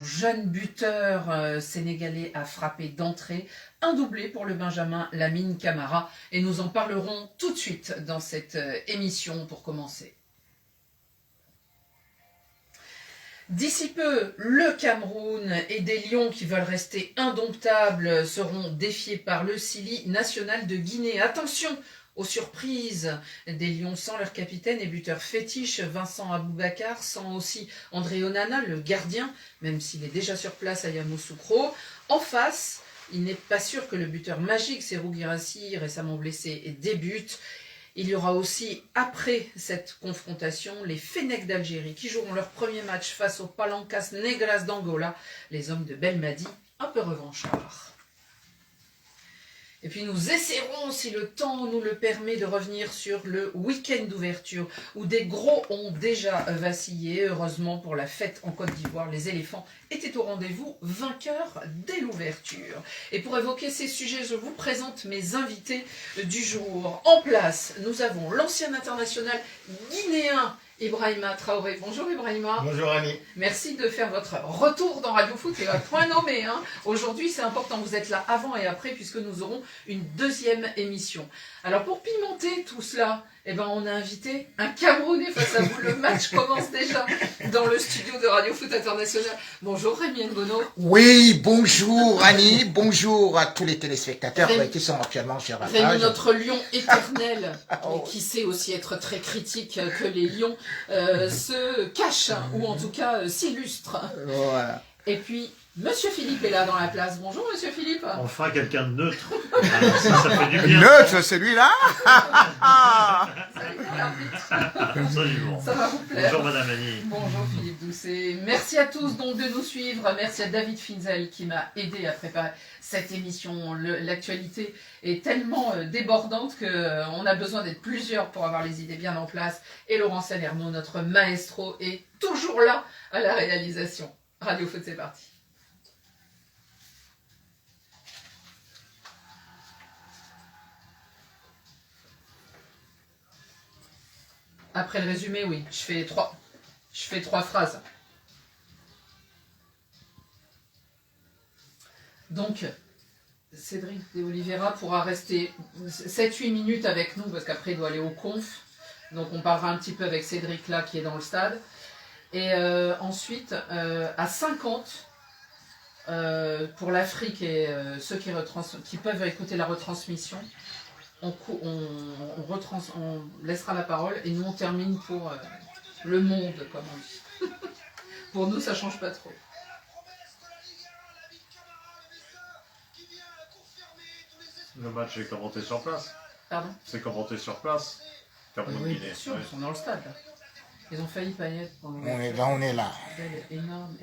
Jeune buteur sénégalais a frappé d'entrée, un doublé pour le Benjamin Lamine Camara, et nous en parlerons tout de suite dans cette émission pour commencer. D'ici peu, le Cameroun et des Lions qui veulent rester indomptables seront défiés par le Sili national de Guinée. Attention aux surprises des Lions sans leur capitaine et buteur fétiche Vincent Aboubakar, sans aussi André Onana, le gardien, même s'il est déjà sur place à Yamoussoukro. En face, il n'est pas sûr que le buteur magique Serhou Guirassy, récemment blessé, débute. Il y aura aussi, après cette confrontation, les Fennecs d'Algérie qui joueront leur premier match face aux Palancas Negras d'Angola, les hommes de Belmadi, un peu revanchards. Et puis nous essaierons, si le temps nous le permet, de revenir sur le week-end d'ouverture, où des gros ont déjà vacillé. Heureusement pour la fête en Côte d'Ivoire, les éléphants étaient au rendez-vous, vainqueurs dès l'ouverture. Et pour évoquer ces sujets, je vous présente mes invités du jour. En place, nous avons l'ancien international guinéen Ibrahima Traoré. Bonjour Ibrahima. Bonjour Annie. Merci de faire votre retour dans Radio Foot et à point nommé. Aujourd'hui, c'est important, vous êtes là avant et après puisque nous aurons une deuxième émission. Alors pour pimenter tout cela, on a invité un Camerounais face à vous. Le match commence déjà dans le studio de Radio Foot International. Bonjour Rémi Ngono. Oui, bonjour Annie, bonjour à tous les téléspectateurs qui sont actuellement sur la page. Rémi, notre lion éternel, mais qui sait aussi être très critique que les lions, se cache, ou en tout cas s'illustre. Voilà. Et puis, Monsieur Philippe est là dans la place. Bonjour Monsieur Philippe. Enfin quelqu'un de neutre. Ça fait du bien. Neutre, celui-là. Salut l'arbitre. Absolument. Ça va vous plaire. Bonjour Madame Annie. Bonjour Philippe Doucet. Merci à tous donc de nous suivre. Merci à David Finzel qui m'a aidé à préparer cette émission. L'actualité est tellement débordante qu'on a besoin d'être plusieurs pour avoir les idées bien en place. Et Laurent Salerno, notre maestro, est toujours là à la réalisation. Radio Foot, c'est parti. Après le résumé, oui, je fais trois phrases. Donc, Cédric de Oliveira pourra rester 7-8 minutes avec nous, parce qu'après il doit aller au conf. Donc on parlera un petit peu avec Cédric là, qui est dans le stade. Et ensuite, à 50, pour l'Afrique et ceux qui peuvent écouter la retransmission, on laissera la parole et nous on termine pour le monde, comme on dit. Pour nous, ça change pas trop. Le match est commenté sur place. Pardon ? C'est commenté sur place. Oui, bien sûr, ils sont dans le stade. Là. Ils ont failli pas y être pendant On est là, on est là. Énorme.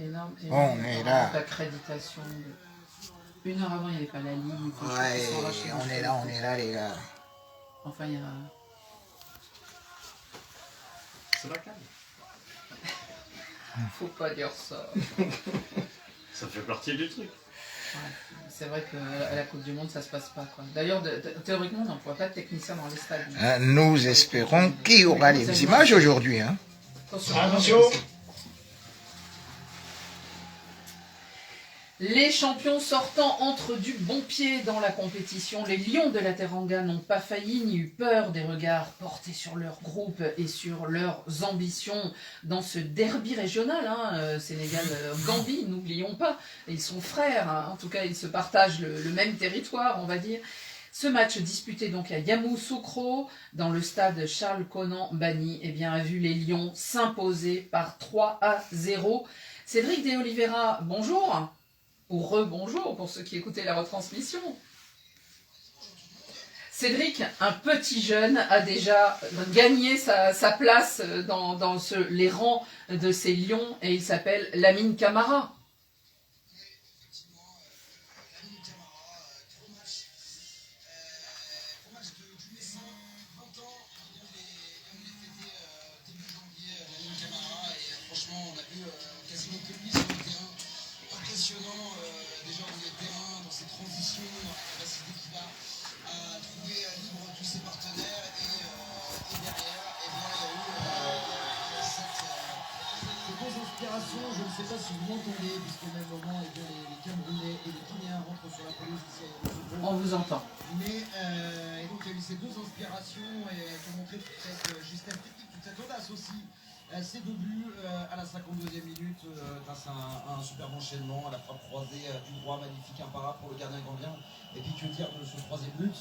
On est là. L'accréditation. Une heure avant, il n'y avait pas la ligne. Ouais, on est là, les gars. Enfin, il y a... C'est la canne. Faut pas dire ça. Ça fait partie du truc. Ouais, c'est vrai qu'à la Coupe du Monde, ça se passe pas. D'ailleurs, théoriquement, on n'emploie pas de technicien dans les stades. Nous espérons qu'il y aura les images aujourd'hui. Attention. Les champions sortants entrent du bon pied dans la compétition. Les Lions de la Teranga n'ont pas failli ni eu peur des regards portés sur leur groupe et sur leurs ambitions dans ce derby régional. Sénégal-Gambie, n'oublions pas. Ils sont frères, en tout cas ils se partagent le même territoire, on va dire. Ce match disputé donc à Yamoussoukro, dans le stade Charles-Konan-Banny, a vu les Lions s'imposer par 3-0. Cédric de Oliveira, bonjour. Ou rebonjour pour ceux qui écoutaient la retransmission. Cédric, un petit jeune, a déjà gagné sa place dans les rangs de ces lions et il s'appelle Lamine Camara. Déjà au milieu de terrain, dans ses transitions, dans la capacité qu'il a à trouver à libre tous ses partenaires et derrière, il y a eu cette inspiration, je ne sais pas si vous m'entendez, puisqu'au même moment, eh bien, les Camerounais et les Guinéens rentrent sur la pelouse ici à Yamoussoukro. On vous entend. Mais et donc il y a eu ces deux inspirations qui ont montré toute cette justesse technique, toute cette audace aussi. Ces deux buts à la 52e minute grâce à un superbe enchaînement, à la frappe croisée du droit, magnifique, imparable pour le gardien gambien. Et puis que dire de ce troisième but?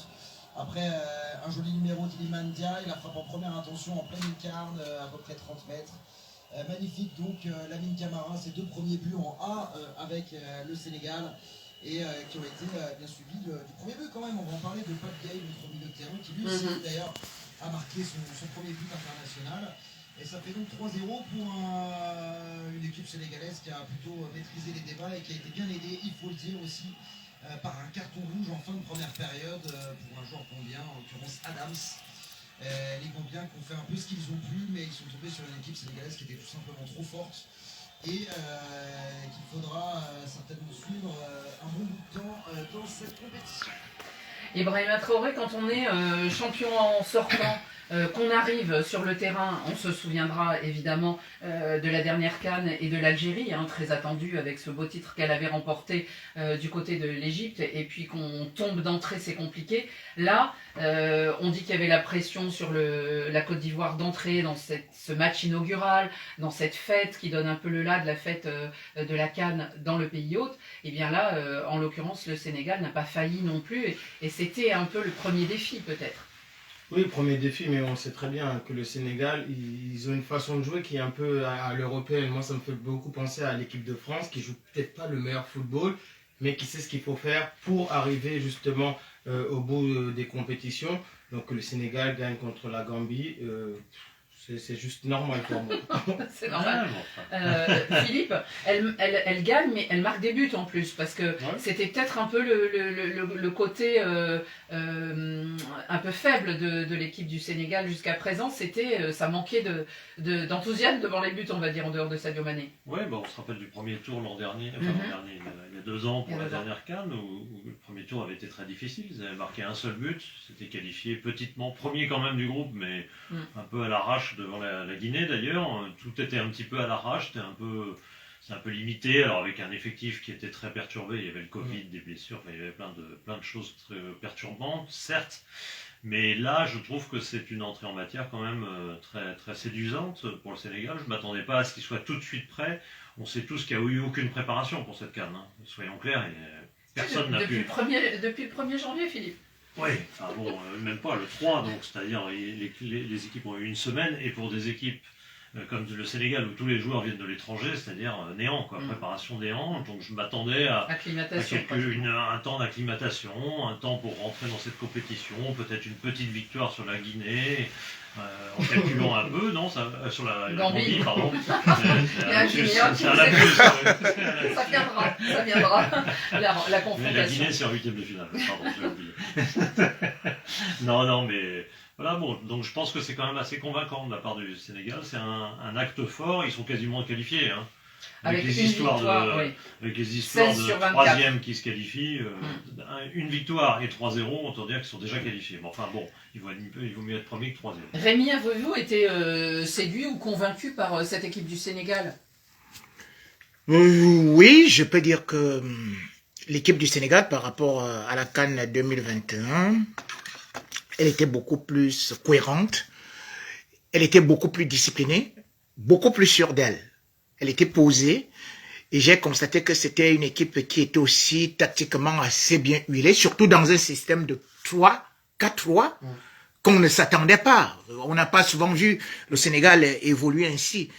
Après un joli numéro d'Iliman Ndiaye, la frappe en première intention en pleine lucarne, à peu près 30 mètres. Magnifique donc Lamine Camara, ses deux premiers buts en A avec le Sénégal et qui ont été bien suivis du premier but quand même. On va en parler de Pape Gueye, notre milieu de terrain, qui lui aussi d'ailleurs a marqué son premier but international. Et ça fait donc 3-0 pour une équipe sénégalaise qui a plutôt maîtrisé les débats et qui a été bien aidée, il faut le dire aussi, par un carton rouge en fin de première période pour un joueur gambien, en l'occurrence Adams. Les Gambiens qui ont fait un peu ce qu'ils ont pu, mais ils sont tombés sur une équipe sénégalaise qui était tout simplement trop forte et qu'il faudra certainement suivre un bon bout de temps dans cette compétition. Ibrahima Traoré, quand on est champion en sortant, qu'on arrive sur le terrain, on se souviendra évidemment de la dernière CAN et de l'Algérie, hein, très attendue avec ce beau titre qu'elle avait remporté du côté de l'Égypte, et puis qu'on tombe d'entrée, c'est compliqué. Là, on dit qu'il y avait la pression sur la Côte d'Ivoire d'entrer dans ce match inaugural, dans cette fête qui donne un peu le là de la fête de la CAN dans le pays hôte. Et bien là, en l'occurrence, le Sénégal n'a pas failli non plus, et c'était un peu le premier défi peut-être. Oui, premier défi, mais on sait très bien que le Sénégal, ils ont une façon de jouer qui est un peu à l'européenne. Moi, ça me fait beaucoup penser à l'équipe de France qui joue peut-être pas le meilleur football, mais qui sait ce qu'il faut faire pour arriver justement au bout des compétitions. Donc le Sénégal gagne contre la Gambie. C'est juste normal pour moi. C'est normal. Ouais, bon, Philippe, elle gagne, mais elle marque des buts en plus, parce que c'était peut-être un peu le côté un peu faible de l'équipe du Sénégal jusqu'à présent. Ça manquait d'enthousiasme devant les buts, on va dire, en dehors de Sadio Mané. Ouais, bah, on se rappelle du premier tour l'an dernier, enfin l'an dernier, il y a 2 ans pour la dernière CAN, où le premier tour avait été très difficile. Ils avaient marqué un seul but, c'était qualifié petitement, premier quand même du groupe, mais un peu à l'arrache devant la Guinée d'ailleurs. Tout était un petit peu à l'arrache, c'est un peu limité, alors avec un effectif qui était très perturbé. Il y avait le Covid, des blessures, enfin, il y avait plein de choses très perturbantes, certes. Mais là, je trouve que c'est une entrée en matière quand même très, très séduisante pour le Sénégal. Je ne m'attendais pas à ce qu'il soit tout de suite prêt. On sait tous qu'il n'y a eu aucune préparation pour cette CAN, hein. Soyons clairs, personne n'a pu... Depuis le 1er janvier, Philippe. Oui, enfin bon, même pas le 3, donc c'est-à-dire les équipes ont eu une semaine, et pour des équipes comme le Sénégal où tous les joueurs viennent de l'étranger, c'est-à-dire néant, quoi, préparation néant. Donc je m'attendais à un temps d'acclimatation, un temps pour rentrer dans cette compétition, peut-être une petite victoire sur la Guinée, en calculant un peu, non, sur la Gambie, pardon. C'est un lapsus. Ça viendra. La confrontation. Mais la Guinée, c'est en 8e de finale, pardon, j'ai oublié. Non, mais... Voilà, bon, donc je pense que c'est quand même assez convaincant de la part du Sénégal. C'est un acte fort, ils sont quasiment qualifiés. Hein. Avec les histoires de troisième qui se qualifient, une victoire et 3-0, autant dire qu'ils sont déjà qualifiés. Mais enfin bon, il vaut mieux être premier que troisième. Rémi, avez-vous été séduit ou convaincu par cette équipe du Sénégal? Oui, je peux dire que l'équipe du Sénégal, par rapport à la CAN 2021, elle était beaucoup plus cohérente, elle était beaucoup plus disciplinée, beaucoup plus sûre d'elle. Elle était posée et j'ai constaté que c'était une équipe qui était aussi tactiquement assez bien huilée, surtout dans un système de 3-4-3 qu'on ne s'attendait pas. On n'a pas souvent vu le Sénégal évoluer ainsi.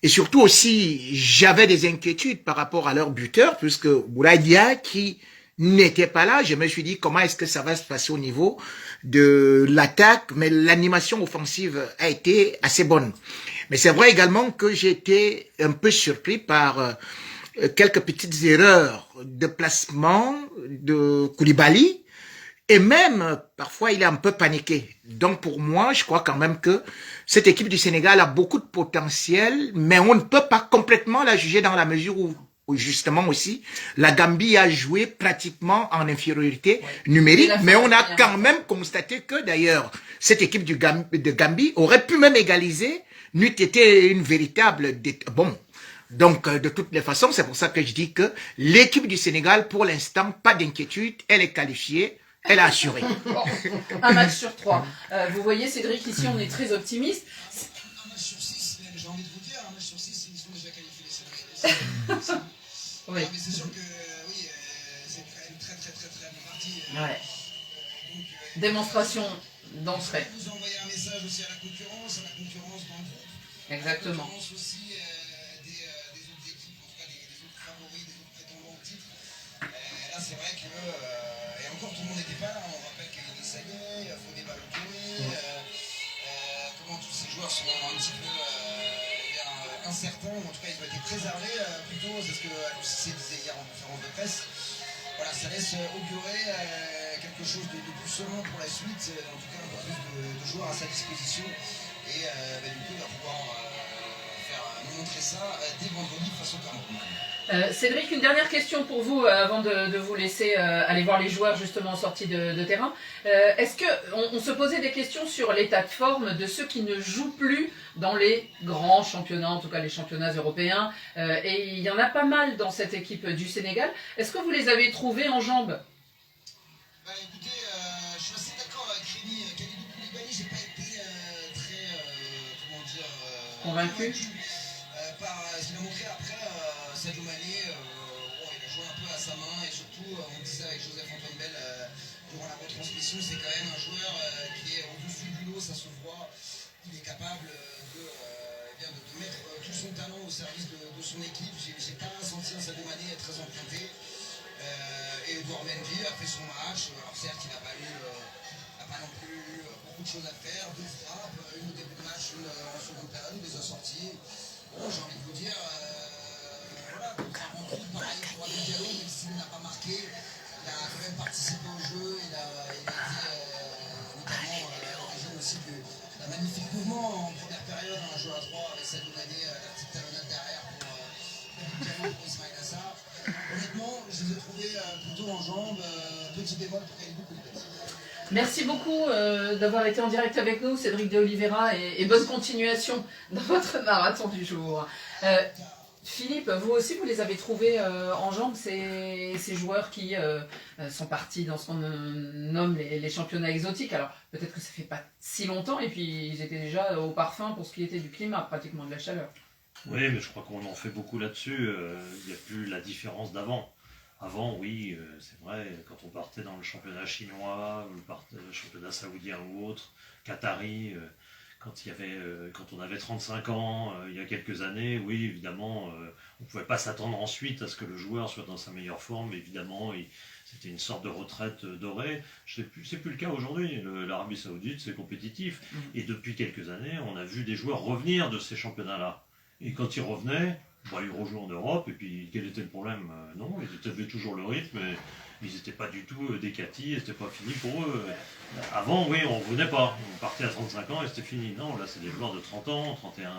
Et surtout aussi, j'avais des inquiétudes par rapport à leur buteur, puisque Boulaïdia, qui n'était pas là, je me suis dit comment est-ce que ça va se passer au niveau de l'attaque, mais l'animation offensive a été assez bonne. Mais c'est vrai également que j'ai été un peu surpris par quelques petites erreurs de placement de Koulibaly, et même parfois il est un peu paniqué. Donc pour moi, je crois quand même que cette équipe du Sénégal a beaucoup de potentiel, mais on ne peut pas complètement la juger dans la mesure où justement aussi, la Gambie a joué pratiquement en infériorité numérique, mais on a quand même constaté que d'ailleurs, cette équipe de Gambie aurait pu même égaliser, n'eût été une véritable... Bon, Donc, de toutes les façons, c'est pour ça que je dis que l'équipe du Sénégal, pour l'instant, pas d'inquiétude, elle est qualifiée, elle a assuré. Bon, un match sur 3. Vous voyez, Cédric, ici, on est très optimiste. Un match sur 6, j'ai envie de vous dire, un match sur 6, ils sont déjà qualifiés les Sénégalais. Oui. Mais c'est sûr que, oui, c'est quand même très bien parti. Ouais. Démonstration d'entrée. Vous envoyez un message aussi à la concurrence dans le groupe. Exactement. La concurrence aussi des autres équipes, en tout cas des autres favoris, des autres prétendants au titre. Là, c'est vrai que, et encore tout le monde n'était pas là, on rappelle qu'il y a des Saguet, Fodé Balotelli, comment tous ces joueurs sont un petit peu incertains, ou en tout cas ils ont été préservés plutôt, c'est ce que l'UCC disait hier en conférence de presse. Voilà, ça laisse augurer quelque chose de plus serein pour la suite, en tout cas un peu plus de joueurs à sa disposition. Et du coup, il va pouvoir nous montrer ça dès vendredi face au Cameroun. Cédric, une dernière question pour vous avant de vous laisser aller voir les joueurs justement en sortie de terrain. Est-ce qu'on se posait des questions sur l'état de forme de ceux qui ne jouent plus dans les grands championnats, en tout cas les championnats européens, et il y en a pas mal dans cette équipe du Sénégal. Est-ce que vous les avez trouvés en jambes? Bah écoutez, je suis assez d'accord avec Rémi. Kalidou Koulibaly, j'ai pas été très, comment dire, Convaincu par ce qu'il a montré après. Sadio Mané, bon, il a joué un peu à sa main et surtout, on disait avec Joseph-Antoine Bell durant la retransmission, c'est quand même un joueur qui est au-dessus du lot, ça se voit. Il est capable de mettre tout son talent au service de son équipe. J'ai pas senti un Sadio Mané très emprunté. Et Edouard Mendy a fait son match. Alors certes, il n'a pas non plus beaucoup de choses à faire. Deux frappes, une au début de match, une en seconde période, il les a sorties. Bon, j'ai envie de vous dire, voilà, contrairement à tout pareil pour Abdou Diallo, même s'il n'a pas marqué, il a quand même participé au jeu. Il a été notamment à l'origine aussi d'un magnifique mouvement en première période, un jeu à 3 avec Sadio Mané, la petite talonnade derrière pour Abdou Diallo, pour Ismaïla Sarr. Honnêtement, je les ai trouvés plutôt en jambes, petit bémol pour Kalidou Koulibaly. Merci beaucoup d'avoir été en direct avec nous, Cédric de Oliveira, et bonne continuation dans votre marathon du jour. Philippe, vous aussi, vous les avez trouvés en jambes, ces joueurs qui sont partis dans ce qu'on nomme les championnats exotiques. Alors, peut-être que ça fait pas si longtemps, et puis ils étaient déjà au parfum pour ce qui était du climat, pratiquement de la chaleur. Oui, mais je crois qu'on en fait beaucoup là-dessus. Il n'y a plus la différence d'avant. Avant, oui, c'est vrai, quand on partait dans le championnat chinois, le championnat saoudien ou autre, qatari, quand on avait 35 ans, il y a quelques années, oui, évidemment, on ne pouvait pas s'attendre ensuite à ce que le joueur soit dans sa meilleure forme. Évidemment, c'était une sorte de retraite dorée. C'est plus le cas aujourd'hui. L'Arabie Saoudite, c'est compétitif. Et depuis quelques années, on a vu des joueurs revenir de ces championnats-là. Et quand ils revenaient, ils rejouaient en Europe, et puis quel était le problème? Non, ils avaient toujours le rythme, et ils n'étaient pas du tout décatis, et c'était pas fini pour eux. Avant, oui, on ne revenait pas, on partait à 35 ans et c'était fini. Non, là c'est des joueurs de 30 ans, 31,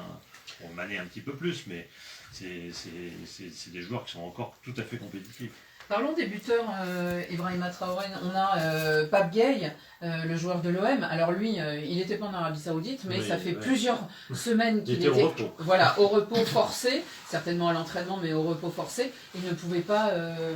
on Mané un petit peu plus, mais c'est des joueurs qui sont encore tout à fait compétitifs. Parlons des buteurs, Ibrahima Traoré. On a Pape Gueye, le joueur de l'OM. Alors lui, il n'était pas en Arabie Saoudite, mais ça fait plusieurs semaines qu'il était au repos. Voilà, au repos forcé, certainement à l'entraînement, mais au repos forcé. Il ne pouvait pas,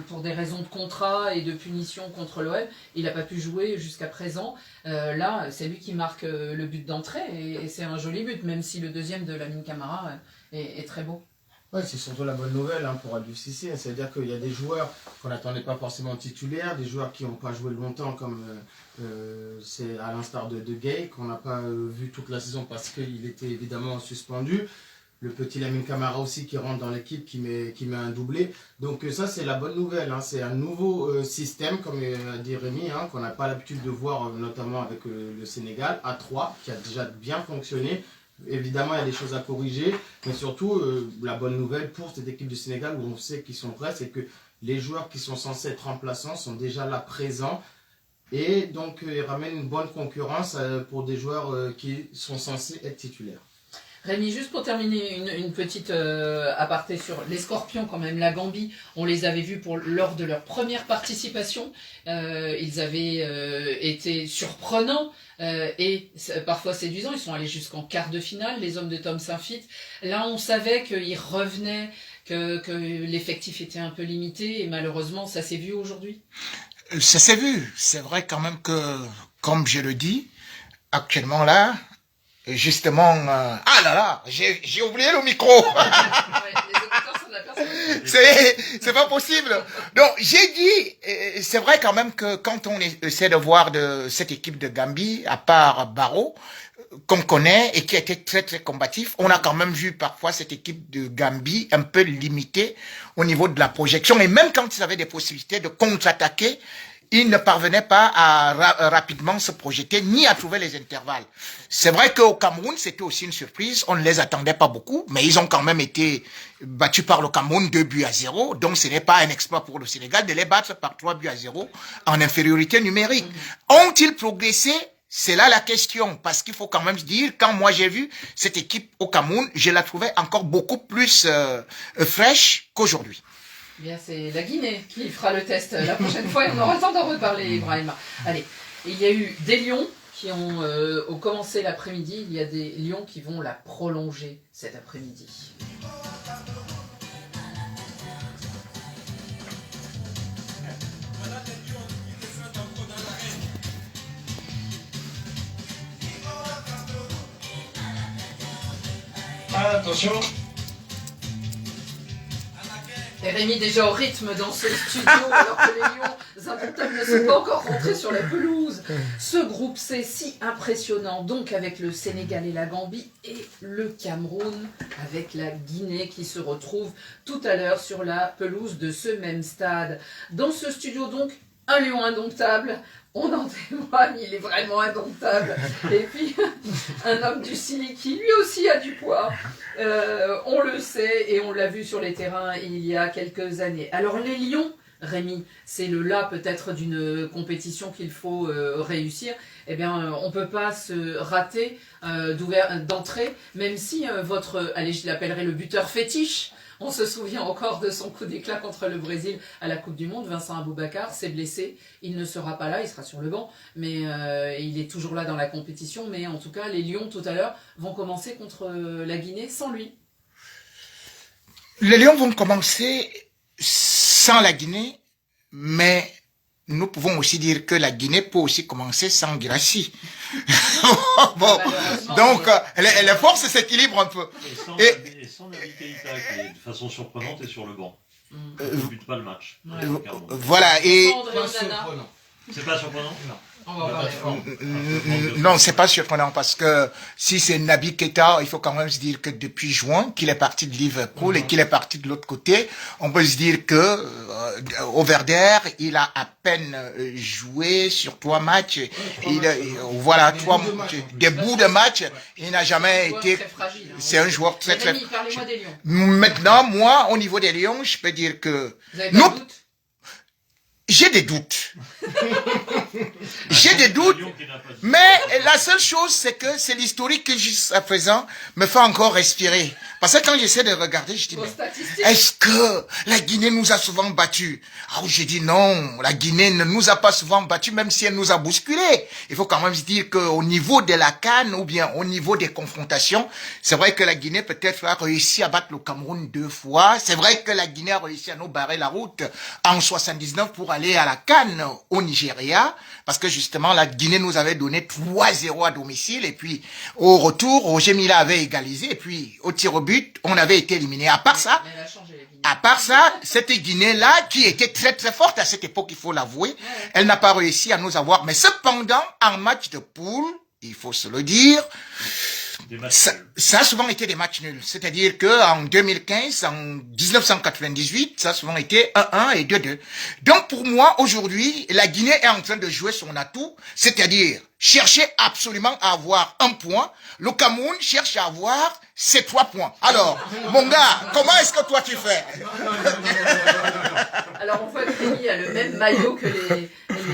pour des raisons de contrat et de punition contre l'OM, il n'a pas pu jouer jusqu'à présent. Là, c'est lui qui marque le but d'entrée, et c'est un joli but, même si le deuxième de Lamine Camara est très beau. Ouais, c'est surtout la bonne nouvelle pour Aliou Cissé. C'est-à-dire qu'il y a des joueurs qu'on n'attendait pas forcément titulaires, des joueurs qui n'ont pas joué longtemps, comme c'est à l'instar de Gueye, qu'on n'a pas vu toute la saison parce qu'il était évidemment suspendu. Le petit Lamine Camara aussi qui rentre dans l'équipe, qui met un doublé. Donc ça, c'est la bonne nouvelle. C'est un nouveau système, comme a dit Rémi, qu'on n'a pas l'habitude de voir, notamment avec le Sénégal, à 3, qui a déjà bien fonctionné. Évidemment, il y a des choses à corriger, mais surtout, la bonne nouvelle pour cette équipe du Sénégal, où on sait qu'ils sont prêts, c'est que les joueurs qui sont censés être remplaçants sont déjà là présents. Et donc, ils ramènent une bonne concurrence pour des joueurs qui sont censés être titulaires. Rémi, juste pour terminer, une petite aparté sur les Scorpions quand même. La Gambie, on les avait vus lors de leur première participation. Ils avaient été surprenants et parfois séduisants. Ils sont allés jusqu'en quart de finale, les hommes de Tom Saint-Fit. Là, on savait qu'ils revenaient, que l'effectif était un peu limité et malheureusement, ça s'est vu aujourd'hui. Ça s'est vu. C'est vrai quand même que, comme je le dis, actuellement là, justement, ah là là, j'ai oublié le micro. C'est pas possible. Donc j'ai dit, c'est vrai quand même que quand on essaie de voir de cette équipe de Gambie, à part Barrow, qu'on connaît et qui a été très très combatif, on a quand même vu parfois cette équipe de Gambie un peu limitée au niveau de la projection, et même quand ils avaient des possibilités de contre-attaquer, ils ne parvenaient pas à rapidement se projeter ni à trouver les intervalles. C'est vrai qu'au Cameroun, c'était aussi une surprise. On ne les attendait pas beaucoup, mais ils ont quand même été battus par le Cameroun 2-0. Donc ce n'est pas un exploit pour le Sénégal de les battre par 3-0 en infériorité numérique. Ont-ils progressé? C'est là la question, parce qu'il faut quand même se dire, quand moi j'ai vu cette équipe au Cameroun, je la trouvais encore beaucoup plus fraîche qu'aujourd'hui. Bien, c'est la Guinée qui fera le test la prochaine fois et on aura le temps d'en reparler, Ibrahima. Allez, il y a eu des lions qui ont commencé l'après-midi, il y a des lions qui vont la prolonger cet après-midi. Attention. Et Rémi déjà au rythme dans ce studio alors que les lions indomptables ne sont pas encore rentrés sur la pelouse. Ce groupe C si impressionnant, donc avec le Sénégal et la Gambie et le Cameroun avec la Guinée qui se retrouve tout à l'heure sur la pelouse de ce même stade. Dans ce studio donc, un lion indomptable, on en témoigne, il est vraiment indomptable. Et puis, un homme du Sili qui lui aussi a du poids. On le sait et on l'a vu sur les terrains il y a quelques années. Alors les lions, Rémi, c'est le là peut-être d'une compétition qu'il faut réussir. Eh bien, on ne peut pas se rater d'entrée, même si votre, allez, je l'appellerai le buteur fétiche. On se souvient encore de son coup d'éclat contre le Brésil à la Coupe du Monde. Vincent Aboubakar s'est blessé. Il ne sera pas là, il sera sur le banc. Mais il est toujours là dans la compétition. Mais en tout cas, les Lions, tout à l'heure, vont commencer contre la Guinée sans lui. Les Lions vont commencer sans la Guinée, mais nous pouvons aussi dire que la Guinée peut aussi commencer sans Guirassy. Bon, donc les forces s'équilibrent un peu. Et sans Naby Keïta qui est de façon surprenante et sur le banc. Il ne bute pas le match. Ouais. Voilà, et... C'est pas surprenant? Non. Non, c'est pas surprenant parce que si c'est Naby Keïta, il faut quand même se dire que depuis juin, qu'il est parti de Liverpool et qu'il est parti de l'autre côté, on peut se dire que au Werder, il a à peine joué sur 3 matchs. Voilà, des bouts de match. Il n'a jamais été. C'est un joueur très très. Parlez-moi des Lions. Maintenant, moi, au niveau des Lions, je peux dire que. Vous avez pas de doute? J'ai des doutes. J'ai des doutes. Mais la seule chose, c'est que c'est l'historique que jusqu'à présent me fait encore respirer. Parce que quand j'essaie de regarder, je dis, mais est-ce que la Guinée nous a souvent battus? Ah, j'ai dit non, la Guinée ne nous a pas souvent battus, même si elle nous a bousculés. Il faut quand même se dire qu'au niveau de la CAN, ou bien au niveau des confrontations, c'est vrai que la Guinée peut-être a réussi à battre le Cameroun 2 fois. C'est vrai que la Guinée a réussi à nous barrer la route en 79 pour aller à la CAN au Nigeria. Parce que justement, la Guinée nous avait donné 3-0 à domicile. Et puis, au retour, Roger Mila avait égalisé. Et puis, au tir au but, on avait été éliminé. À part ça, cette Guinée-là, qui était très très forte à cette époque, il faut l'avouer, elle n'a pas réussi à nous avoir. Mais cependant, en match de poule, il faut se le dire, ça a souvent été des matchs nuls. C'est-à-dire que en 2015, en 1998, ça a souvent été 1-1 et 2-2. Donc pour moi, aujourd'hui, la Guinée est en train de jouer son atout, c'est-à-dire chercher absolument à avoir 1 point. Le Cameroun cherche à avoir ses 3 points. Alors, mon gars, comment est-ce que toi tu fais? Alors on voit que Rémi a le même maillot que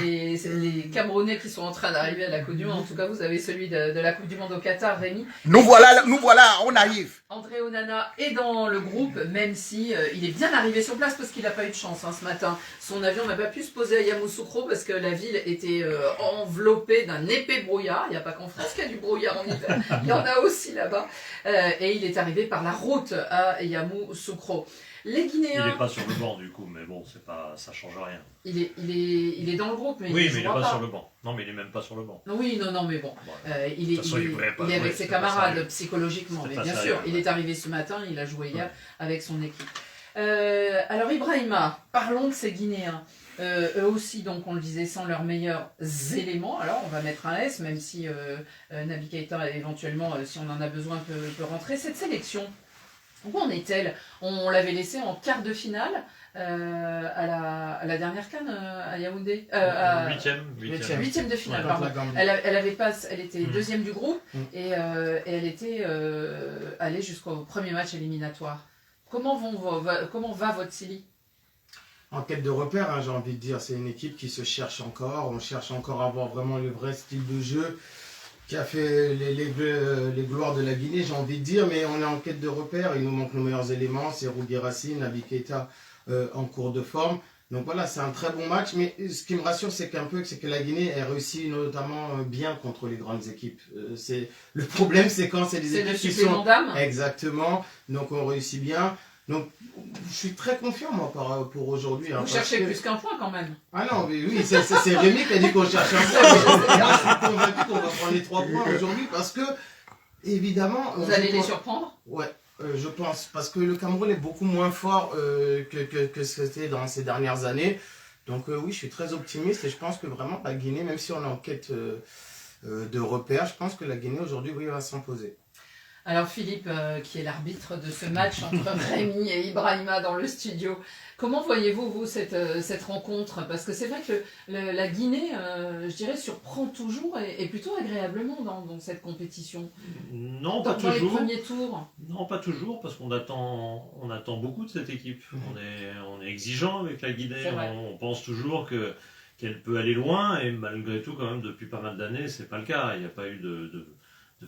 les Camerounais qui sont en train d'arriver à la Coupe du Monde. En tout cas, vous avez celui de la Coupe du Monde au Qatar, Rémi. Nous voilà, on arrive. André Onana est dans le groupe, même si il est bien arrivé sur place parce qu'il n'a pas eu de chance ce matin. Son avion n'a pas pu se poser à Yamoussoukro parce que la ville était enveloppée d'un épais brouillard. Il n'y a pas qu'en France qu'il y a du brouillard en hiver, il y en a aussi là-bas. Et il est arrivé par la route à Yamoussoukro. Les Guinéens... Il n'est pas sur le banc du coup, mais bon, ça change rien. Il est dans le groupe, mais oui, il mais il n'est pas sur le banc. Non, mais il n'est même pas sur le banc. Oui, non, mais bon. Il est avec ses camarades psychologiquement, mais bien sûr. Il est arrivé ce matin, il a joué hier avec son équipe. Alors Ibrahima, parlons de ces Guinéens. Eux aussi, donc on le disait, sans leurs meilleurs éléments. Alors on va mettre un S, même si Naby Keïta éventuellement, si on en a besoin, peut rentrer. Cette sélection, où en est-elle? On l'avait laissée en quart de finale à la dernière CAN à Yaoundé. Huitième de finale, pardon. Elle était deuxième du groupe et elle était allée jusqu'au premier match éliminatoire. Comment va votre Sili? En quête de repère, hein, j'ai envie de dire, c'est une équipe qui se cherche encore. On cherche encore à avoir vraiment le vrai style de jeu qui a fait les gloires de la Guinée, j'ai envie de dire, mais on est en quête de repères, il nous manque nos meilleurs éléments, c'est Rougui Racine, Naby Keïta en cours de forme. Donc voilà, c'est un très bon match, mais ce qui me rassure, c'est que la Guinée a réussi notamment bien contre les grandes équipes. Le problème, c'est quand c'est des équipes qui sont... Exactement, donc on réussit bien. Donc, je suis très confiant, moi, pour aujourd'hui. Vous cherchez plus qu'un point, quand même. Ah non, mais oui, c'est Rémi qui a dit qu'on cherche un point. Je suis convaincu qu'on va prendre les 3 points aujourd'hui parce que, évidemment... Vous allez les surprendre? Ouais, je pense. Parce que le Cameroun est beaucoup moins fort que ce que c'était dans ces dernières années. Donc oui, je suis très optimiste et je pense que vraiment, la Guinée, même si on est en quête de repères, je pense que la Guinée, aujourd'hui, oui, va s'imposer. Alors Philippe, qui est l'arbitre de ce match entre Rémi et Ibrahima dans le studio, comment voyez-vous, vous, cette rencontre? Parce que c'est vrai que la Guinée, je dirais, surprend toujours et plutôt agréablement dans cette compétition. Non, pas toujours. Dans les premiers tours. Non, pas toujours, parce qu'on attend beaucoup de cette équipe. On est exigeant avec la Guinée, on pense toujours qu'elle peut aller loin, et malgré tout, quand même, depuis pas mal d'années, c'est pas le cas. Il n'y a pas eu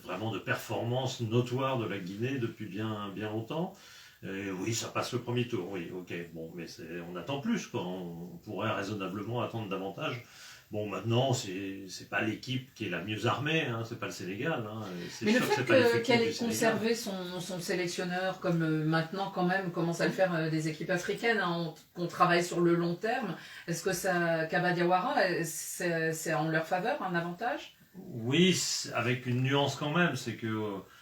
vraiment de performance notoire de la Guinée depuis bien longtemps. Et oui, ça passe le premier tour, oui, ok, bon, mais on attend plus, quoi. On pourrait raisonnablement attendre davantage. Bon, maintenant, c'est pas l'équipe qui est la mieux armée, hein, c'est pas le Sénégal. Hein, mais le fait qu'elle ait conservé son sélectionneur, comme maintenant quand même commence à le faire des équipes africaines, hein, qu'on travaille sur le long terme, est-ce que Kaba Diawara, c'est en leur faveur, un avantage? Oui, avec une nuance quand même, c'est que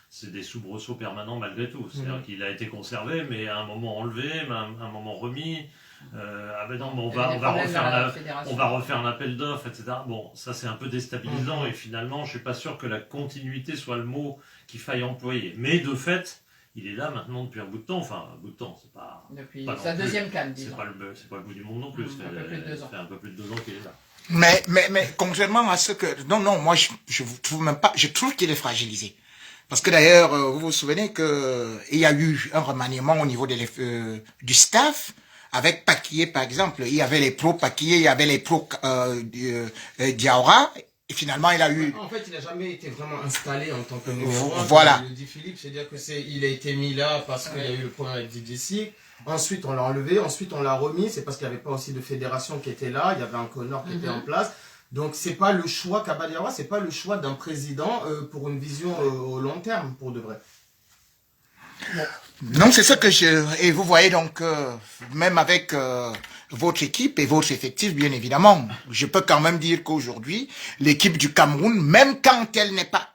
c'est des soubresauts permanents malgré tout. C'est-à-dire qu'il a été conservé, mais à un moment enlevé, mais à un moment remis. Ah ben non, mais on va refaire un appel d'offres, etc. Bon, ça c'est un peu déstabilisant et finalement, je suis pas sûr que la continuité soit le mot qu'il faille employer. Mais de fait, il est là maintenant depuis un bout de temps. Enfin, un bout de temps, c'est pas... Depuis sa deuxième CAN, disons. C'est pas le bout du monde non plus. Ça fait un peu plus de 2 ans qu'il est là. Mais contrairement à ce que... Non, moi, je trouve même pas... Je trouve qu'il est fragilisé. Parce que d'ailleurs, vous vous souvenez qu'il y a eu un remaniement au niveau du staff, avec Paquier, par exemple. Il y avait les pros Paquier, il y avait les pros Diawara. Et finalement, il a eu... En fait, il n'a jamais été vraiment installé en tant que numéro 1. Voilà. Le dit Philippe, c'est-à-dire qu'il a été mis là parce qu'il y a eu le problème avec DJC. Ensuite, on l'a enlevé. Ensuite, on l'a remis. C'est parce qu'il n'y avait pas aussi de fédération qui était là. Il y avait un Connor qui était en place. Donc, c'est pas le choix, Kaba Diawara, c'est pas le choix d'un président pour une vision au long terme, pour de vrai. Non, c'est ce que et vous voyez donc, même avec votre équipe et votre effectif, bien évidemment, je peux quand même dire qu'aujourd'hui, l'équipe du Cameroun, même quand elle n'est pas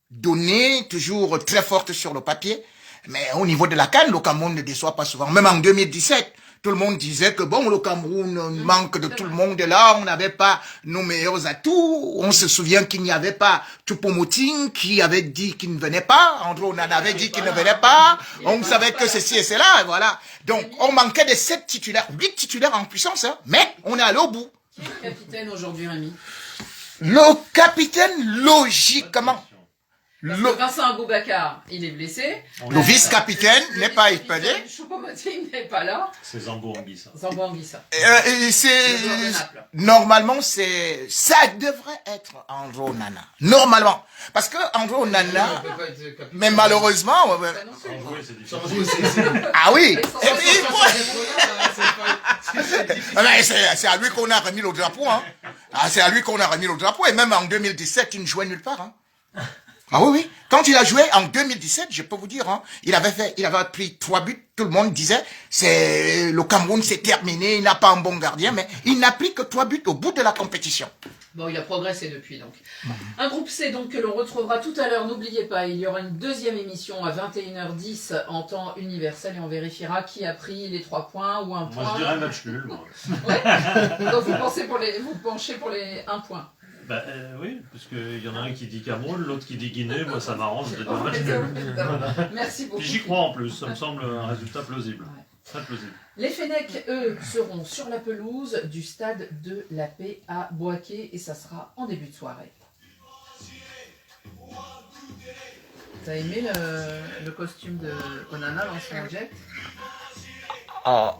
donnée, toujours très forte sur le papier, mais au niveau de la CAN, le Cameroun ne déçoit pas souvent. Même en 2017, tout le monde disait que bon, le Cameroun manque de tout le monde là, on n'avait pas nos meilleurs atouts. On se souvient qu'il n'y avait pas Choupo-Moting qui avait dit qu'il ne venait pas. André Onana avait dit qu'il ne venait pas. On savait que ceci et cela, et voilà. Donc, on manquait de 7 titulaires, 8 titulaires en puissance, hein, mais on est allé au bout. Qui est le capitaine aujourd'hui, Rémi? Le capitaine, Parce que Vincent Aboubakar, il est blessé. Le vice-capitaine n'est pas appelé. appelé. Choupo-Moting n'est pas là. C'est Zambo Anguissa. Zambo Anguissa. Normalement, ça devrait être Andro Nana. Normalement. Parce que Andro Nana, mais malheureusement, Sans jouer, c'est difficile. ah oui. C'est à lui qu'on a remis le drapeau. Hein. Ah, c'est à lui qu'on a remis le drapeau. Et même en 2017, il ne jouait nulle part. Hein. Ah oui, oui. Quand il a joué en 2017, je peux vous dire, hein, il avait pris 3 buts. Tout le monde disait, le Cameroun c'est terminé, il n'a pas un bon gardien, mais il n'a pris que 3 buts au bout de la compétition. Bon, il a progressé depuis donc. Un groupe C donc que l'on retrouvera tout à l'heure. N'oubliez pas, il y aura une deuxième émission à 21h10 en temps universel et on vérifiera qui a pris les 3 points ou 1 point. Moi je dirais match nul. Moi. Ouais. Donc vous penchez pour les 1 point. Bah, oui, parce qu'il y en a un qui dit Cameroun, l'autre qui dit Guinée, moi ça m'arrange de dire match nul. Merci beaucoup. J'y crois en plus, ça me semble un résultat plausible. Ouais. Très plausible. Les Fennecs, eux, seront sur la pelouse du stade de la Paix à Boaké et ça sera en début de soirée. T'as aimé le costume de Onana, l'ancien Jet? Oh,